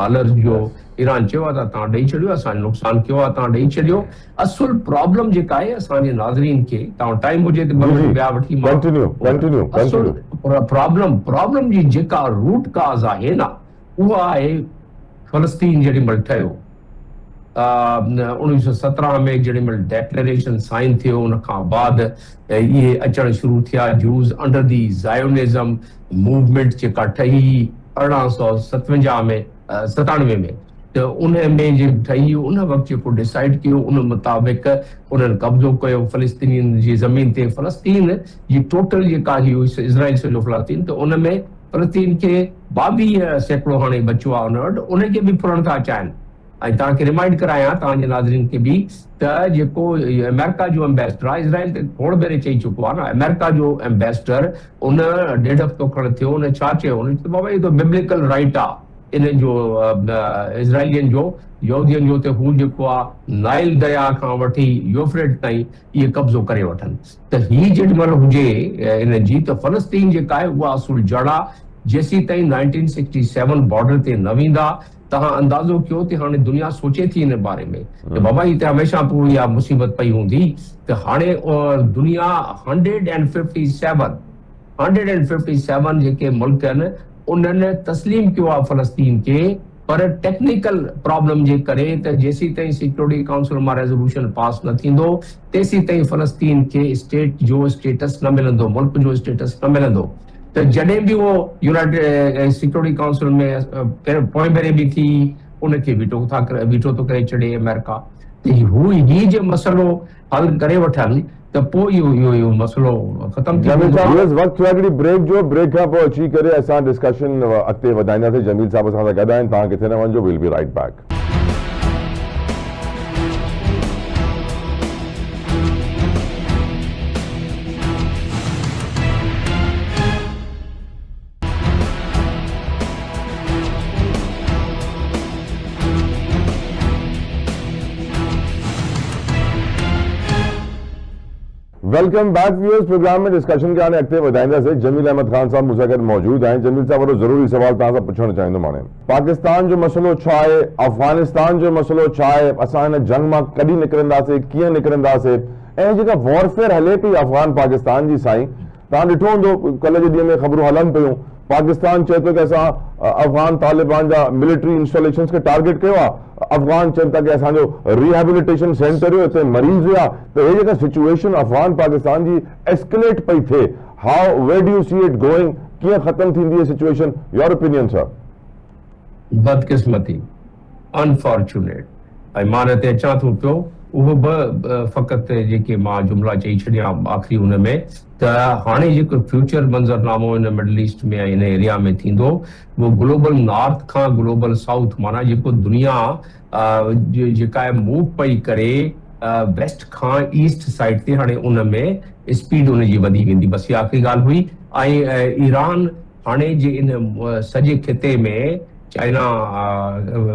जो ईरान चयो आहे त तव्हां ॾेई छॾियो असांजो नुक़सानु कयो आहे तव्हां ॾेई छॾियो असुल प्रॉब्लम जेका आहे असांजे नाज़रीन खे तव्हां टाइम हुजे त ॿिया वठी प्रॉब्लम जी जेका रूट काज़ आहे न उहा आहे फ़लस्तीन जेॾी महिल ठहियो 1917 में जेॾी महिल डेक्लेरेशन साइन थियो उन खां बाद इहे अचणु शुरू थिया जूस अंडर दी ज़ायोनिज़म मूवमेंट जेका ठही 1997 में त उन में जे ठही उन वक़्तु जेको डिसाइड कयो उन मुताबिक़ उन्हनि कब्ज़ो कयो फ़लस्तीनियुनि जी ज़मीन ते फ़लस्तीन जी टोटल जेका हुई इज़राइल सॼो फ़लस्तीन त उन में फ़लस्तीन खे 22 सैकड़ो हाणे बचियो आहे उन वटि उनखे बि फुरण था चाहिनि ऐं तव्हांखे रिमाइंड करायां तव्हांजे नाज़रीन खे बि त जेको अमेरिका जो एम्बेसडर आहे इज़राइल ते खोड़ भेरे चई चुको आहे न अमेरिका जो एम्बेसडर उन 1.5 हफ़्तो खण थियो उन छा चयो उन चयो बाबा इहो त बिब्लिकल राइट आहे इन जो इज़राइलियुनि जो यहूदियुनि जो त हू जेको आहे नाइल दरिया खां वठी यूफ्रेट ताईं इहे कब्ज़ो करे वठनि त हीअ जेॾी महिल हुजे इन जी त फ़लस्तीन जेका आहे उहा असुल जड़ आहे जेसीं ताईं 1967 बॉर्डर ते न वेंदा तव्हां अंदाज़ो कयो त हाणे दुनिया सोचे थी इन बारे में त बाबा ही त हमेशह पूरी इहा मुसीबत पई हूंदी त हाणे दुनिया 157 जेके मुल्क आहिनि उन्हनि तस्लीम कयो आहे फ़लस्तीन खे पर टेक्निकल प्रॉब्लम जे करे त जेसीं ताईं सिक्योरिटी काउंसिल मां रेज़ोल्यूशन पास न थींदो तेसीं ताईं फ़लस्तीन खे स्टेट जो स्टेटस न मिलंदो मुल्क जो स्टेटस न मिलंदो त जॾहिं बि उहो यूनाइटेड सिक्योरिटी काउंसिल में पोइ भेरे बि थी उनखे वीटो थो करे छॾे अमेरिका त ही जो मसइलो हल करे वठनि त पोइ इहो मसइलो ख़तम थी वेंदो वक़्तु हिकिड़ी ब्रेक जो ब्रेक खां पोइ अची करे असां डिस्कशन अॻिते वधाईंदासीं जमील साहब सां गॾु आहिनि तव्हां किथे न वञिजो will be right back welcome back viewers. Programme में डिस्कशन के आने अॻिते वधाईंदासीं। जमील अहमद खान साहब मूंसां गॾु मौजूद आहिनि। जमील साहब वारो ज़रूरी सवाल तव्हां सां पुछणु चाहींदुमि। हाणे पाकिस्तान जो मसइलो छा आहे, अफ़गानिस्तान जो मसइलो छा आहे, असां हिन जंग मां कॾहिं निकिरंदासीं, कीअं निकिरंदासीं, ऐं जेका वॉरफेयर हले पई अफ़गान पाकिस्तान जी साईं, तव्हां ॾिठो हूंदो कल्ह जे ॾींहं में ख़बरूं हलनि पियूं। पाकिस्तान चए थो कि असां अफ़गान तालिबान जा मिलिट्री इंस्टॉलेशंस खे टारगेट कयो आहे। अफ़गान चवनि था कि असांजो रिहेबिलिटेशन सेंटर हुयो, हिते मरीज़ हुआ। त हे जेका सिचुएशन अफ़गान पाकिस्तान जी एस्केलेट पई थिए, how where do you see it going, कीअं ख़त्म थींदी है सिचुएशन, योर ओपिनियन सर? बदकिस्मती, अनफॉर्चुनेट, ऐं मां हिते अचां थो पियो उहो फ़क़ति जेके मां जुमिला चई छॾिया आख़िरी हुन में, त हाणे जेको फ्यूचर मंज़रनामो हिन मिडल ईस्ट में हिन एरिया में थींदो, उहो ग्लोबल नॉर्थ खां ग्लोबल साउथ, माना जेको दुनिया जेका आहे मूव पई करे वेस्ट खां ईस्ट साइड ते, हाणे उन में स्पीड उनजी वधी वेंदी। बस इहा आख़िरी ॻाल्हि हुई। ऐं ईरान हाणे जे इन सॼे खिते में, चाइना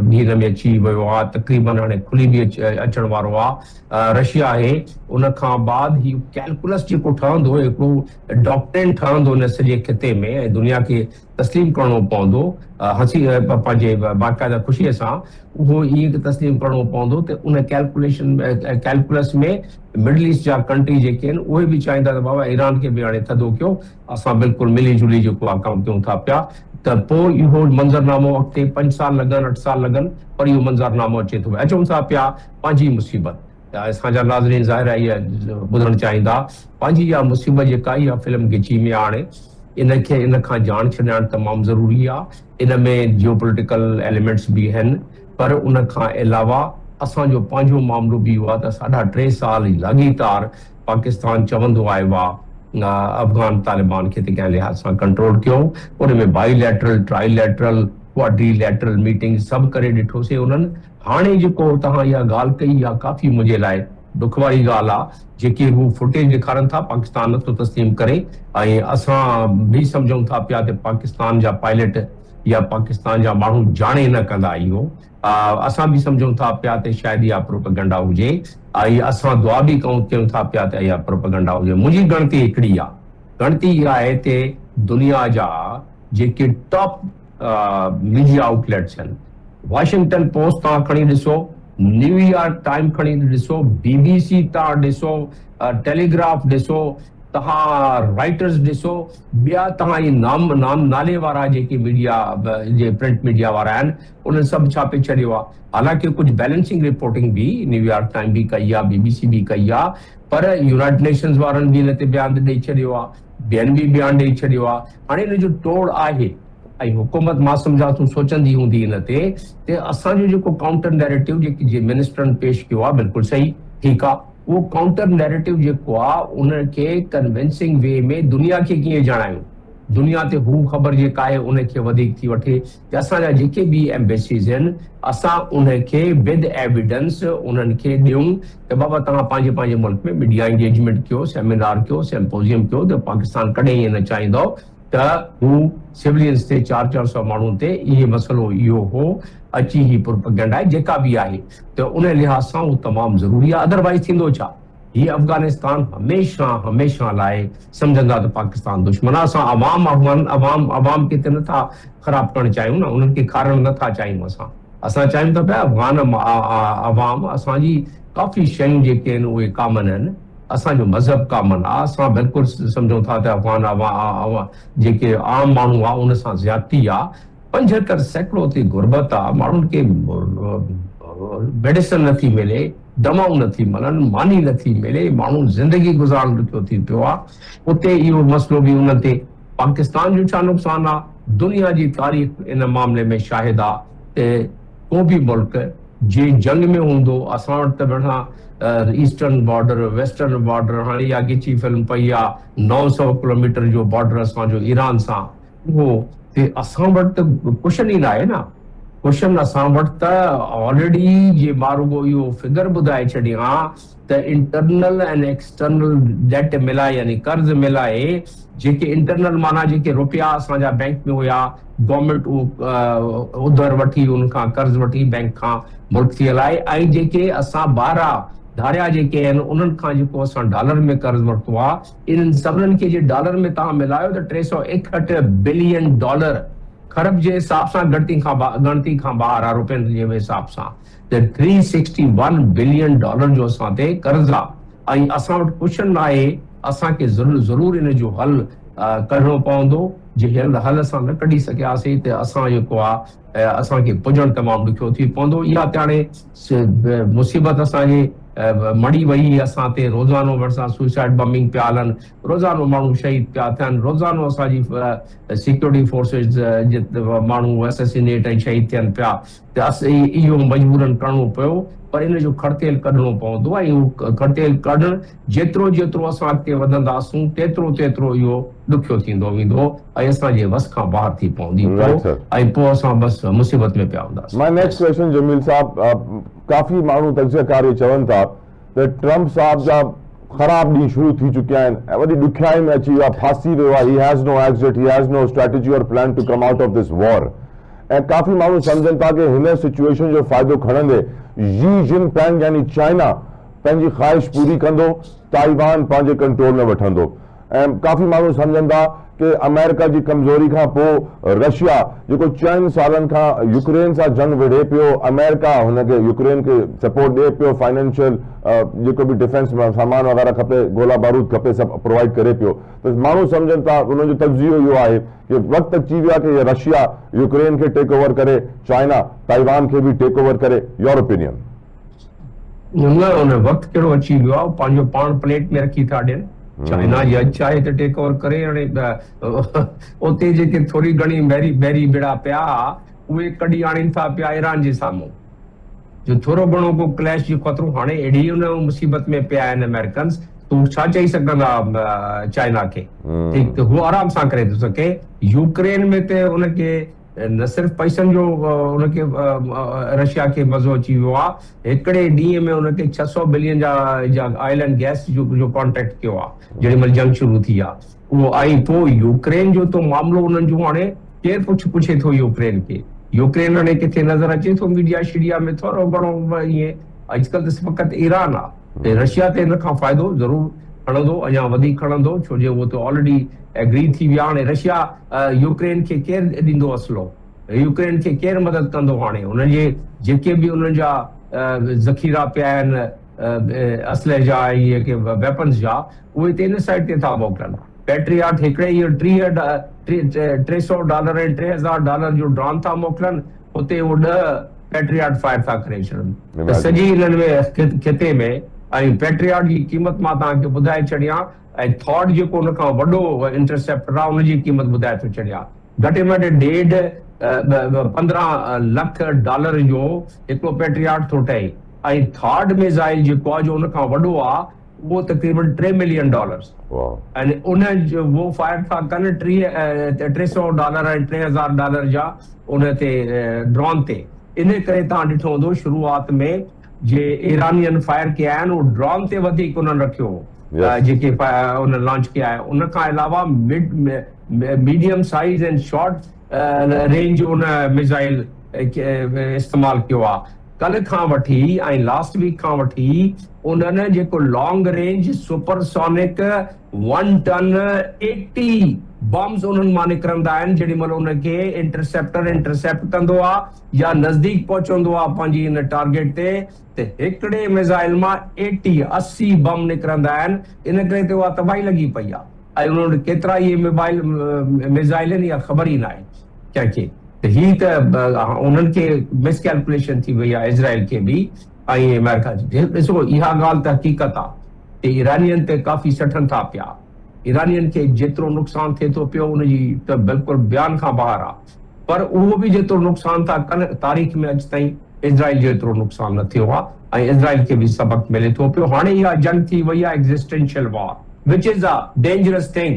भी हिन में अची वियो आहे, तक़रीबन हाणे खुली बि अचण वारो आहे। रशिया आहे। उन खां बाद ही कैलकुलस जेको ठहंदो, हिकिड़ो डॉक्ट्रिन ठहंदो हिन सॼे खिते में, ऐं दुनिया खे तस्लीम करणो पवंदो हंसी पंहिंजे बाक़ाइदा ख़ुशीअ सां, उहो ईअं तस्लीम करणो पवंदो त उन कैलकुलस में मिडल ईस्ट जा कंट्री जेके आहिनि उहे बि चाहींदा त बाबा ईरान खे बि हाणे थधो कयो, असां बिल्कुलु मिली जुली जेको आहे कमु कयूं था पिया। त पोइ इहो मंज़रनामो अॻिते 5 साल लॻनि, 8 साल लॻनि, पर इहो मंज़रनामो अचे थो। अचूं था पिया पंहिंजी मुसीबत, असांजा नाज़रीन ज़ाहिर आहे इहा ॿुधणु चाहींदा। पंहिंजी इहा मुसीबत जेका इहा फिल्म गिची में हाणे इनखे इन खां ॼाण छॾणु तमामु ज़रूरी आहे। इन में जियो पॉलिटिकल एलिमेंट्स बि आहिनि, पर उन खां अलावा असांजो पंहिंजो मामिलो बि इहो आहे त 3.5 साल लॻातार पाकिस्तान चवंदो आयो आहे अफ़गान तालिबान खे त कंहिं लिहाज़ सां कंट्रोल कयो। उन में बाईलैटरल, ट्राईलैटरल, क्वाड्रीलैटरल मीटिंग सभु करे ॾिठोसीं उन्हनि। हाणे जेको तव्हां इहा ॻाल्हि कई, इहा काफ़ी मुंहिंजे लाइ दुख वारी ॻाल्हि आहे। जेके हू फुटेज ॾेखारनि था, पाकिस्तान नथो तस्लीम करे, ऐं असां बि सम्झूं था पिया त पाकिस्तान जा पायलट या पाकिस्तान जा माण्हू ॼाणे न कंदा इहो। असां बि सम्झूं था पिया त शायदि इहा प्रोपेगेंडा हुजे, ऐं असां दुआ बि कयूं था पिया त इहा प्रोपेगेंडा हुजे। मुंहिंजी गणती हिकिड़ी आहे, गणती इहा आहे त दुनिया जा जेके टॉप मीडिया आउटलेट्स आहिनि, वॉशिंगटन पोस्ट तव्हां खणी ॾिसो, न्यूयॉर्क टाइम खणी ॾिसो, BBC तव्हां ॾिसो, टेलीग्राफ ॾिसो, तव्हां राइटर्स ॾिसो, ॿिया तव्हां इहे नाले वारा जेके मीडिया जे प्रिंट मीडिया वारा आहिनि, उन्हनि सभु छापे छॾियो आहे। हालांकि कुझु बैलेंसिंग रिपोर्टिंग बि न्यूयॉर्क टाइम बि कई आहे, BBC बि कई आहे, पर यूनाइटेड नेशंस वारनि बि हिन ते बयानु ॾेई छॾियो आहे, ॿियनि बि बयानु ॾेई छॾियो आहे। हाणे हिन जो तोड़ आहे, ऐं हुकूमत मां सम्झा थो सोचंदी हूंदी हिन ते असांजो जेको काउंटर नैरेटिव जे मिनिस्टरनि पेश कयो आहे, बिल्कुलु सही, ठीकु आहे। उहो काउंटर नैरेटिव जेको आहे उनखे कन्विंसिंग वे में दुनिया खे कीअं ॼाणायूं, दुनिया ते हू ख़बर जेका आहे उनखे वधीक थी वठे त असांजा जेके बि एम्बेसीज़ आहिनि, असां उनखे विद एविडेंस उन्हनि खे ॾियूं त बाबा तव्हां पंहिंजे पंहिंजे मुल्क में मीडिया एंगेजमेंट कयो, सेमिनार कयो, सिम्पोजियम कयो, त पाकिस्तान कॾहिं ईअं न चाहींदो त हू सिविलियंस ते 400 माण्हुनि ते इहे मसइलो इहो हो अची ही प्रोपेगेंडा आहे जेका बि आहे, त उन लिहाज़ सां उहो तमामु ज़रूरी आहे। अदरवाइज़ थींदो छा, हीअ अफ़गानिस्तान हमेशह लाइ सम्झंदा त पाकिस्तान दुश्मन आहे। असां अवाम खे त नथा ख़राब करणु चाहियूं न, उन्हनि खे खारणु नथा चाहियूं। असां चाहियूं था पिया अफ़गान अवाम, असांजी काफ़ी शयूं जेके आहिनि उहे कॉमन आहिनि, असांजो मज़हब कॉमन आहे, असां बिल्कुलु सम्झूं था त अफ़गान जेके आम माण्हू आहे उन सां ज़्यादती आहे। 75 सैकड़ो ते गुरबत आहे, माण्हुनि खे मेडिसिन नथी मिले, दवाऊं नथी मिलनि, मानी नथी मिले, माण्हू ज़िंदगी गुज़ारणु ॾुखियो थी पियो आहे। उते इहो मसइलो बि उन ते पाकिस्तान जो छा नुक़सानु आहे, दुनिया जी तारीख़ इन मामले में शाहिद आहे त को बि मुल्क जे जंग में हूंदो, असां वटि त वेठा ईस्टर्न बॉर्डर, वेस्टर्न बॉर्डर, हाणे इहा गिची फिल्म पई आहे 900 किलोमीटर जो बॉर्डर असांजो ईरान सां, उहो असां वटि त क्वेश्चन ई न आहे न। क्वेश्चन असां वटि त ऑलरेडी जे मारुगो इहो फिगर ॿुधाए छॾियां त इंटरनल ऐं एक्सटर्नल डेट मिलाए, यानी कर्ज़ मिलाए, जेके इंटरनल माना जेके रुपया असांजा बैंक में हुया, गवर्नमेंट उधर वठी, उनखां कर्ज़ वठी बैंक खां मुल्क थी हलाए, ऐं जेके असां ॿाहिरां धारिया जेके आहिनि उन्हनि खां जेको असां डॉलर में कर्ज़ वरितो आहे इन्हनि सभिनीनि खे जे डॉलर में तव्हां मिलायो त 361 बिलियन डॉलर खरब जे हिसाब सां ॻणती खां ॿाहिरि आहे रुपयनि जे हिसाब सां त 361 बिलियन डॉलर जो असां ते कर्ज़ आहे ऐं असां वटि कुझु न आहे असांखे ज़रूर इन जो हल कढणो पवंदो जे हल असां न कढी सघियासीं त असां जेको आहे असांखे पुॼणु तमामु ॾुखियो थी पवंदो इहा त हाणे मुसीबत असांजे मड़ी वई असां ते रोज़ानो भरिसां सुसाइड बमिंग पिया हलनि रोज़ानो माण्हू शहीद पिया थियनि रोज़ानो असांजी सिक्योरिटी फोर्सिस जे माण्हू असैसिनेट ऐं शहीद थियनि पिया त असीं इहो मजबूरन करणो पियो पर इन जो खड़तेल कढणो पवंदो ऐं उहो खड़तेल कढणु जेतिरो असां अॻिते वधंदासूं तेतिरो इहो ॾुखियो थींदो वेंदो ऐं असांजे वस खां ॿाहिरि थी पवंदी ऐं पोइ असां बसि मुसीबत में पिया हूंदासीं। माय नेक्स्ट क्वेश्चन जमील साहब काफ़ी माण्हू तजज़ियाकारी चवनि था त ट्रम्प साहब जा ख़राब ॾींहं शुरू थी चुकिया आहिनि वॾी ॾुखियाई में अची वियो आहे फासी वियो आहे he has no exit he has no strategy or plan to come out of this war ऐं काफ़ी माण्हू सम्झनि था कि हिन सिचुएशन जो फ़ाइदो खणंदे शी जिनपिंग यानी चाइना पंहिंजी ख़्वाहिश पूरी कंदो ताइवान पंहिंजे कंट्रोल में वठंदो ऐं काफ़ी माण्हू सम्झनि था कि अमेरिका जी कमज़ोरी खां पोइ रशिया जेको 4 सालनि खां यूक्रेन सां जंग विढ़े पियो अमेरिका हुनखे यूक्रेन खे सपोर्ट ॾिए पियो फाइनेंशियल जेको बि डिफेंस सामान वग़ैरह खपे गोला बारूद खपे सभु प्रोवाइड करे पियो त माण्हू सम्झनि था उन्हनि जो तज्ज़ियो इहो आहे कि वक़्तु अची वियो आहे कि रशिया यूक्रेन खे टेक ओवर करे चाइना ताइवान खे बि टेक ओवर करे योर ओपिनियन। न उन वक़्तु कहिड़ो अची वियो आहे पंहिंजो पाण प्लेट में रखी था ॾियनि चाइना जी अॼु चाहे त टेक ओवर करे हाणे उते जेके थोरी घणी बैरी बेड़ा पिया उहे कढी आणनि था पिया ईरान जे साम्हूं जो थोरो घणो को क्लैश जो ख़तरो हाणे अहिड़ी उन मुसीबत में पिया आहिनि अमेरिकन्स तूं छा चई सघंदा चाइना खे ठीकु त हू आराम सां करे थो सघे यूक्रेन में त उनखे न सिर्फ़ पैसनि जो उनखे रशिया खे मज़ो अची वियो आहे हिकिड़े ॾींहं में उनखे 600 बिलियन जा ऑयल एंड गैस जो कॉन्ट्रैक्ट कयो आहे जेॾी महिल जंग शुरू थी आहे उहो ऐं पोइ यूक्रेन जो त मामिलो उन्हनि जो हाणे केरु पुछे थो यूक्रेन खे यूक्रेन हाणे किथे नज़र अचे थो मीडिया शीडिया में थोरो घणो ईअं अॼुकल्ह त फ़क़ति ईरान आहे त रशिया ते हिन खां फ़ाइदो ज़रूरु खणंदो अञा वधीक खणंदो छो जो उहो त ऑलरेडी एग्री थी विया हाणे रशिया यूक्रेन खे केरु ॾींदो असलो यूक्रेन खे केरु मदद कंदो हाणे उन्हनि जे जेके बि उन्हनि जा ज़ख़ीरा पिया आहिनि असले जा इहे के वेपन्स जा उहे त इन साइड ते था मोकिलनि पैट्रियाट हिकिड़े इहो $300 ऐं $3000 जो ड्रोन था मोकिलनि उते उहो 10 पैट्रियाट फायर था करे छॾनि त सॼी हिननि में खिते में ऐं पैट्रियाट जी क़ीमत मां तव्हांखे ॿुधाए छॾियां ऐं थॉट जेको उन खां वॾो इंटरसेप्टर आहे उनजी क़ीमत ॿुधाए थो छॾियां घटि में घटि 15 लख डॉलर जो हिकिड़ो पैट्रियाट थो ठहे ऐं थॉट मिसाइल जेको आहे जो उन खां वॾो आहे वो तकरीबन $3 मिलियन ऐं उन जो वो फायर था कनि $300 ऐं $3000 जा उन ते ड्रोन ते इन करे तव्हां ॾिठो हूंदो शुरूआत में जे ईरानियन फायर कया आहिनि उहो ड्रोन ते वधीक उन्हनि रखियो जेके उन लॉन्च कया आहे उन खां अलावा medium size and short range उन मिसाइल इस्तेमालु कयो आहे कल खां वठी ऐं लास्ट वीक खां वठी उन्हनि जेको long range supersonic 1 ton 80 bombs उन्हनि मां निकिरंदा आहिनि जेॾी महिल उनखे इंटरसेप्ट कंदो आहे या नज़दीक पहुचंदो आहे पंहिंजी इन टारगेट ते त हिकिड़े मिसाइल मां 80 बम निकिरंदा आहिनि इन करे त उहा तबाही लॻी पई आहे ऐं उन्हनि केतिरा इहे मिसाइल आहिनि इहा ख़बर ई न आहे कंहिंखे त ही त उन्हनि खे मिसकैल्कुलेशन थी वई आहे इज़राइल खे बि ऐं अमेरिका जी ॾिसो इहा ॻाल्हि त हक़ीक़त आहे त ईरानियन ते काफ़ी सठनि था पिया ईरानियन खे जेतिरो नुक़सानु थिए थो पियो उनजी त बिल्कुलु बयान खां ॿाहिरि आहे पर उहो बि जेतिरो नुक़सानु था कनि तारीख़ में अॼु ताईं इज़राइल जेतिरो नुक़सानु न थियो आहे ऐं इज़राइल खे बि सबक़ मिले थो पियो हाणे इहा जंग थी वई आहे existential war which is a dangerous thing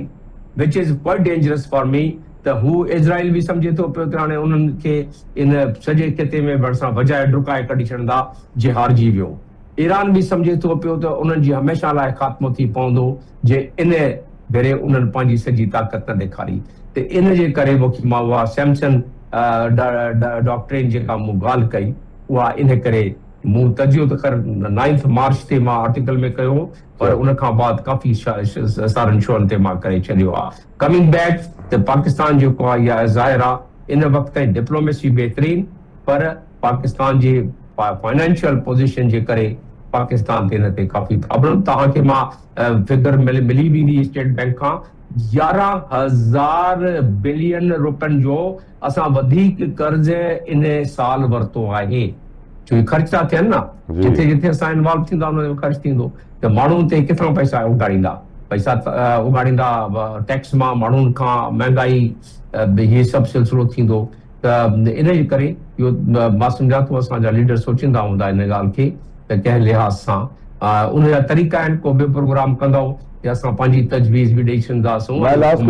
which is quite dangerous for me त हू इज़राइल बि सम्झे थो पियो त हाणे उन्हनि खे इन सॼे खिते में भरिसां वॼाए ॾुकाए कढी छॾंदा जे हारजी वियो ईरान बि सम्झे थो पियो त उन्हनि जी हमेशह लाइ ख़ात्मो थी पवंदो जे इन भेरे उन्हनि पंहिंजी सॼी ताक़त न ॾेखारी त इन जे करे मूंखे उहा सैमसन डॉक्ट्रिन जेका मूं ॻाल्हि कई उहा इन करे मूं तजियो त ख़ैर 9 मार्च ते मां आर्टिकल में कयो, पर उन खां बाद काफ़ी सारनि शोनि ते मां करे छॾियो आहे। कमिंग बैक त पाकिस्तान जेको आहे इहा ज़ाहिर आहे इन वक़्त ताईं डिप्लोमेसी बहितरीन, पर पाकिस्तान जे फाइनेंशियल पोज़ीशन जे करे पाकिस्तान ते इन ते काफ़ी प्रॉब्लम। तव्हांखे मां फिगर मिली वेंदी स्टेट बैंक खां 11,000 बिलियन रुपयनि जो असां वधीक कर्ज़ इन साल वरितो आहे। छो ख़र्च था थियनि न, जिथे जिथे असां इन्वॉल्व थींदा उन जो ख़र्च थींदो, त माण्हुनि ते केतिरा पैसा उगाड़ींदा, पैसा उगाड़ींदा टैक्स मां, माण्हुनि खां महांगाई, इहे सभु सिलसिलो थींदो। त इन जे करे इहो मां सम्झां थो असांजा लीडर सोचींदा हूंदा इन ॻाल्हि खे त कंहिं लिहाज़ सां उन जा तरीक़ा आहिनि, को बि प्रोग्राम कंदो या असां पंहिंजी तजवीज़ बि ॾेई छॾींदासीं। माय लास्ट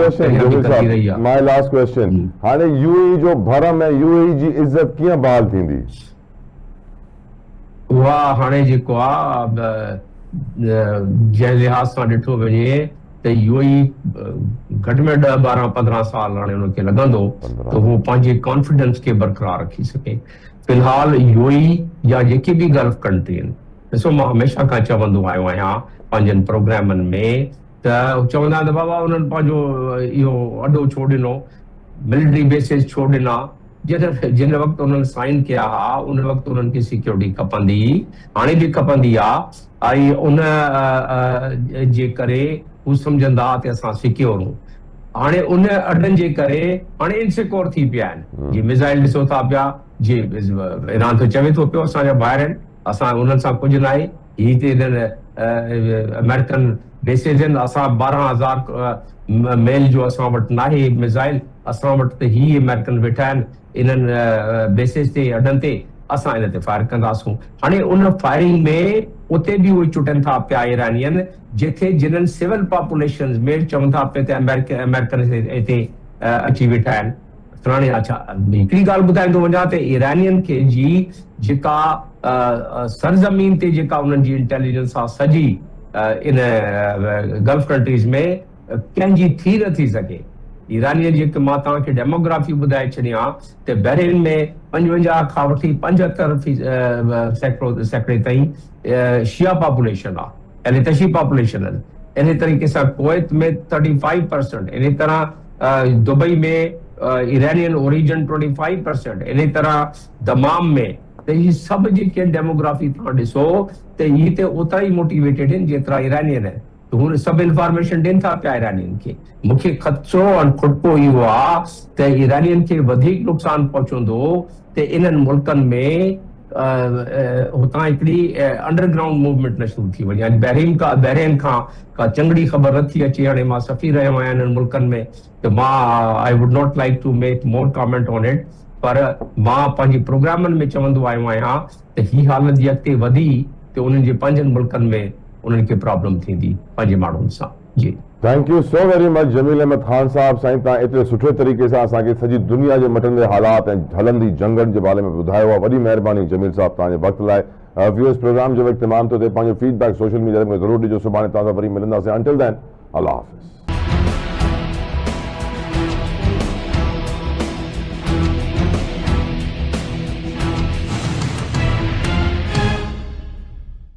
क्वेश्चन, हाणे यूएई जो भरम ऐं यूएई जी इज़त कीअं बहाल थींदी? उहा हाणे जेको आहे जंहिं लिहाज़ सां ॾिठो वञे त यूएई घटि में 10-12-15 साल हाणे हुनखे लॻंदो त उहो पंहिंजे कॉन्फिडेंस खे बरक़रार रखी सघे। फ़िलहाल यूएई या जेके बि गल्फ कंट्री आहिनि, ॾिसो मां हमेशह खां चवंदो आयो आहियां पंहिंजनि प्रोग्रामनि में त चवंदा आहिनि त बाबा उन्हनि पंहिंजो इहो अॾो छो ॾिनो, मिलिट्री बेसिस छो ॾिना। जिन वक़्तु उन्हनि साइन कया हुआ उन वक़्तु उन्हनि खे सिक्योरिटी खपंदी, हाणे बि खपंदी आहे, ऐं उन जे करे हू सम्झंदा त असां सिक्योर हूं। हाणे उन अॾनि जे करे हाणे इनसिक्योर थी पिया आहिनि। जीअं मिसाइल ॾिसो था पिया, जीअं ईरान त चवे थो पियो असांजा ॿाहिरि आहिनि, असां उन्हनि सां कुझु न आहे, ही त इन्हनि अमेरिकन बेसिस आहिनि, असां 12,000 मेल जो असां वटि न आहे मिसाइल, असां वटि त ही अमेरिकन वेठा आहिनि इन्हनि बेसिस ते अॾनि ते, असां इन ते फायर कंदासूं। हाणे उन फायरिंग में उते बि उहे चुटनि था पिया ईरानियन, जिन्हनि सिविल पॉपुलेशन में चवनि था पिया त अमेरिकन हिते अची वेठा आहिनि। हाणे अच्छा हिकिड़ी ॻाल्हि ॿुधाईंदो वञा त ईरानियन खे जी जेका सरज़मीन ते जेका उन्हनि जी इंटेलिजेंस आहे सॼी इन गल्फ कंट्रीज़ में कंहिंजी थी नथी सघे। ईरानियन जेके मां तव्हांखे डेमोग्राफी ॿुधाए छॾियां त बहरीन में 55 खां वठी 75 सैकड़े ताईं शिया पॉपुलेशन आहे, एलितशी पॉपुलेशन आहिनि। इन तरीक़े सां कुवैत में 35%, इन तरह दुबई में ईरानियन ओरिजिन 25%, इन तरह दमाम में। त ही सभु जेके डेमोग्राफी तव्हां ॾिसो त ही त ओतिरा ई मोटिवेटेड आहिनि जेतिरा ईरानियन आहिनि। त हुन सभु इंफॉर्मेशन ॾियनि था पिया ईरानियन खे। मूंखे ख़दशो ऐं खुटको इहो आहे त ईरानियन खे वधीक नुक़सानु पहुचंदो त इन्हनि मुल्कनि में हुतां हिकिड़ी अंडरग्राउंड मूवमेंट न शुरू थी वञे। बहरीन खां का चङड़ी ख़बर नथी अचे। हाणे मां सफ़ीर रहियो आहियां इन्हनि मुल्कनि में, त मां I would not like to make more comment on it, पर मां पंहिंजे प्रोग्रामनि में चवंदो आयो आहियां त ही हालत जी अॻिते वधी त उन्हनि जे पंहिंजनि मुल्कनि में उन्हनि खे प्रॉब्लम थींदी पंहिंजे माण्हुनि सां। जी thank you so very much Jameel Ahmed Khan साहब। साईं तव्हां एतिरे सुठे तरीक़े सां असांखे सॼी दुनिया जे मटंदे हालात ऐं हलंदी जंगनि जे बारे में ॿुधायो आहे। वॾी महिरबानी जमील साहब तव्हांजे वक़्त लाइ। व्यूअर्स प्रोग्राम जो इख्तिमाम थो थिए। पंहिंजो फीडबैक सोशल मीडिया ते ज़रूरु ॾिजो। सुभाणे तव्हां सां वरी मिलंदासीं। अंटिल देन अल्लाह हाफ़िज़।